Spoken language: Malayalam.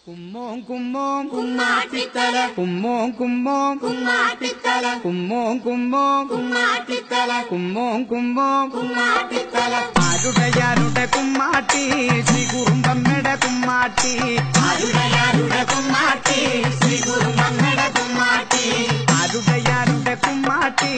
കുമ്മോം കുമ്മോം കുമ്മാട്ടിത്തല കുമ്മോം കുമ്മോം കുമ്മാട്ടിത്തല കുമ്മോം കുമ്മോം കുമ്മാട്ടിത്തല കുമ്മോം കുമ്മോം കുമ്മാട്ടിത്തല ആരുടെ കുമ്മാട്ടി ശ്രീ കുറുമ്പമ്മയുടെ കുമ്മാട്ടി ആരുടെ കുമ്മാട്ടി ശ്രീ കുറുമ്പമ്മയുടെ കുമ്മാട്ടി ആരുടെ കുമ്മാട്ടി